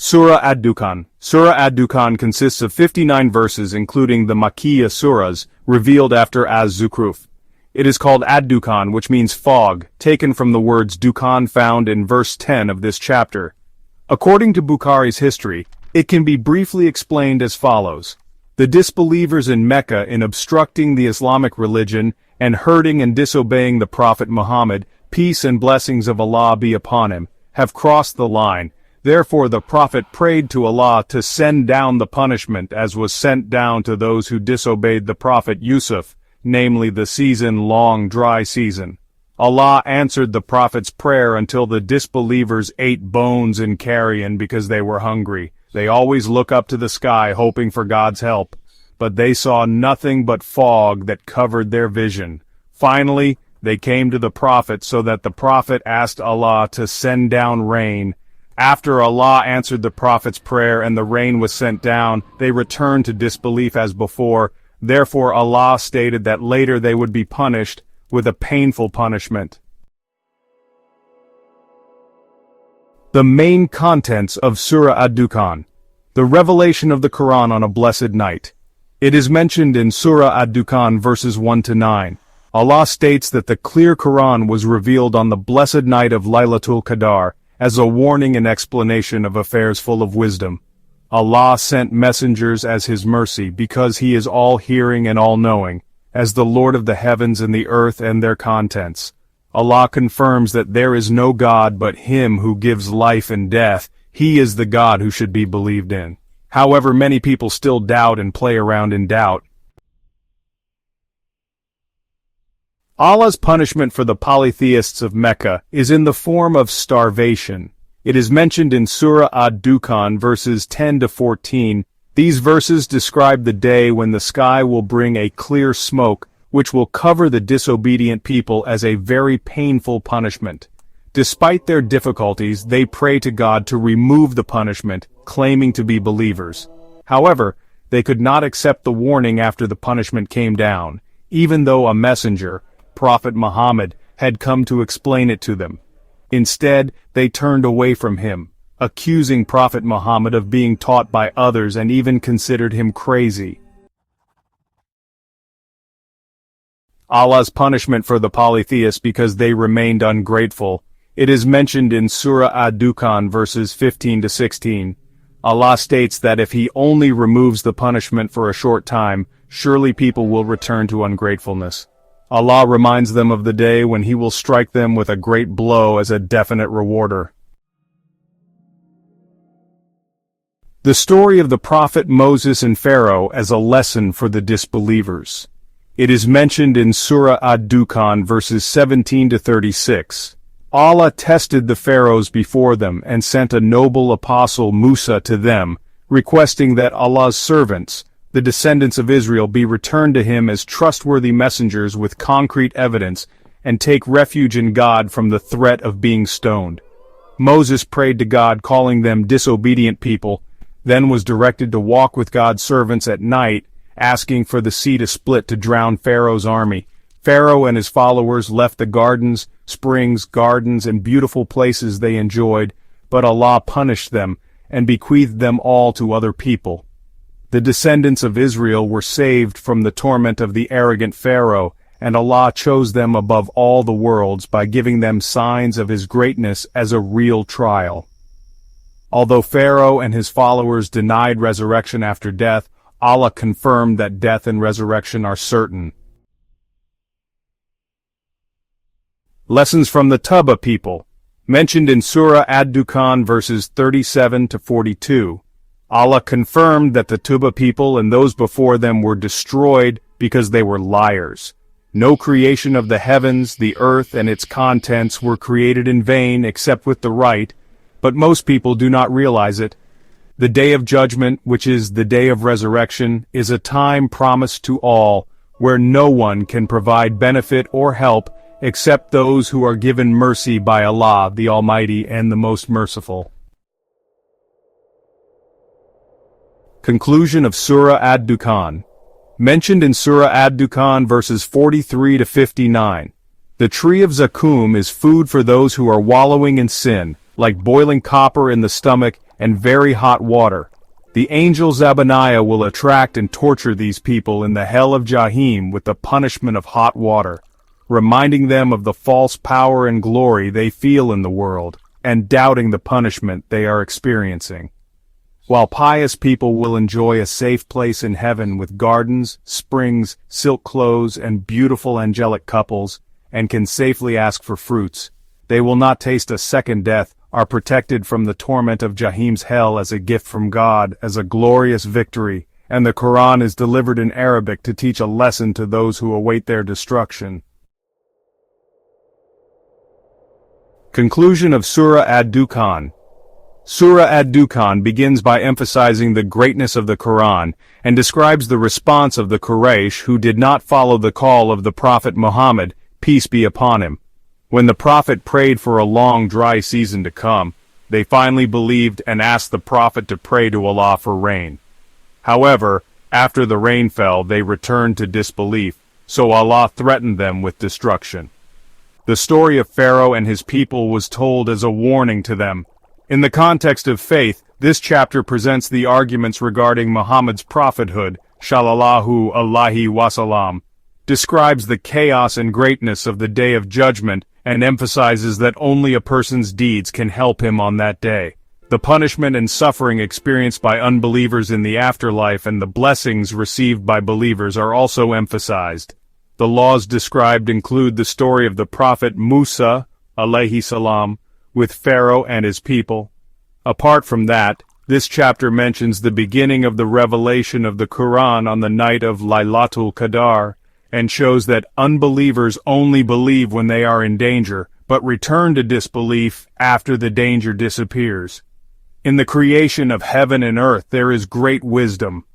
Surah Ad-Dukhan. Surah Ad-Dukhan consists of 59 verses including the Makkiyyah surahs, revealed after Az Zukhruf. It is called Ad-Dukhan, which means fog, taken from the words Dukhan found in verse 10 of this chapter. According to Bukhari's history, it can be briefly explained as follows. The disbelievers in Mecca, in obstructing the Islamic religion and hurting and disobeying the Prophet Muhammad, peace and blessings of Allah be upon him, have crossed the line. Therefore the Prophet prayed to Allah to send down the punishment as was sent down to those who disobeyed the Prophet Yusuf, namely the season-long dry season. Allah answered the Prophet's prayer until the disbelievers ate bones and carrion because they were hungry. They always look up to the sky hoping for God's help, but they saw nothing but fog that covered their vision. Finally, they came to the Prophet so that the Prophet asked Allah to send down rain. After Allah answered the Prophet's prayer and the rain was sent down, they returned to disbelief as before. Therefore Allah stated that later they would be punished with a painful punishment. The main contents of Surah Ad-Dukhan. The revelation of the Quran on a blessed night. It is mentioned in Surah Ad-Dukhan verses 1 to 9. Allah states that the clear Quran was revealed on the blessed night of Laylatul Qadr, as a warning and explanation of affairs full of wisdom. Allah sent messengers as His mercy because He is all-hearing and all-knowing, as the Lord of the heavens and the earth and their contents. Allah confirms that there is no God but Him who gives life and death. He is the God who should be believed in. However, many people still doubt and play around in doubt. Allah's punishment for the polytheists of Mecca is in the form of starvation. It is mentioned in Surah Ad-Dukhan verses 10 to 14. These verses describe the day when the sky will bring a clear smoke, which will cover the disobedient people as a very painful punishment. Despite their difficulties, they pray to God to remove the punishment, claiming to be believers. However, they could not accept the warning after the punishment came down, even though a messenger, Prophet Muhammad, had come to explain it to them. Instead, they turned away from him, accusing Prophet Muhammad of being taught by others and even considered him crazy. Allah's punishment for the polytheists because they remained ungrateful. It is mentioned in Surah Ad-Dukhan verses 15 to 16. Allah states that if He only removes the punishment for a short time, surely people will return to ungratefulness. Allah reminds them of the day when He will strike them with a great blow as a definite rewarder. The story of the Prophet Moses and Pharaoh as a lesson for the disbelievers. It is mentioned in Surah Ad-Dukhan verses 17 to 36. Allah tested the pharaohs before them and sent a noble apostle Musa to them, requesting that Allah's servants, the descendants of Israel, be returned to Him as trustworthy messengers with concrete evidence, and take refuge in God from the threat of being stoned. Moses prayed to God, calling them disobedient people, then was directed to walk with God's servants at night, asking for the sea to split to drown Pharaoh's army. Pharaoh and his followers left the gardens, springs, gardens, and beautiful places they enjoyed, but Allah punished them, and bequeathed them all to other people. The descendants of Israel were saved from the torment of the arrogant Pharaoh, and Allah chose them above all the worlds by giving them signs of His greatness as a real trial. Although Pharaoh and his followers denied resurrection after death, Allah confirmed that death and resurrection are certain. Lessons from the Tuba people, mentioned in Surah Ad-Dukhan verses 37 to 42. Allah confirmed that the Tuba people and those before them were destroyed because they were liars. No creation of the heavens, the earth, and its contents were created in vain except with the right, but most people do not realize it. The day of judgment, which is the day of resurrection, is a time promised to all, where no one can provide benefit or help except those who are given mercy by Allah, the Almighty and the Most Merciful. Conclusion of Surah Ad-Dukhan. Mentioned in Surah Ad-Dukhan verses 43 to 59. The tree of Zaqqum is food for those who are wallowing in sin, like boiling copper in the stomach, and very hot water. The angel Zabaniah will attract and torture these people in the hell of Jahim with the punishment of hot water, reminding them of the false power and glory they feel in the world, and doubting the punishment they are experiencing. While pious people will enjoy a safe place in heaven with gardens, springs, silk clothes, and beautiful angelic couples, and can safely ask for fruits, they will not taste a second death, are protected from the torment of Jahim's hell as a gift from God, as a glorious victory, and the Quran is delivered in Arabic to teach a lesson to those who await their destruction. Conclusion of Surah Ad-Dukhan. Surah Ad-Dukhan begins by emphasizing the greatness of the Quran, and describes the response of the Quraysh who did not follow the call of the Prophet Muhammad, peace be upon him. When the Prophet prayed for a long dry season to come, they finally believed and asked the Prophet to pray to Allah for rain. However, after the rain fell, they returned to disbelief, so Allah threatened them with destruction. The story of Pharaoh and his people was told as a warning to them. In the context of faith, this chapter presents the arguments regarding Muhammad's prophethood, Sallallahu Alaihi Wasallam, describes the chaos and greatness of the Day of Judgment, and emphasizes that only a person's deeds can help him on that day. The punishment and suffering experienced by unbelievers in the afterlife and the blessings received by believers are also emphasized. The laws described include the story of the Prophet Musa, alayhi salam, with Pharaoh and his people. Apart from that, this chapter mentions the beginning of the revelation of the Quran on the night of Laylatul Qadr, and shows that unbelievers only believe when they are in danger, but return to disbelief after the danger disappears. In the creation of heaven and earth there is great wisdom.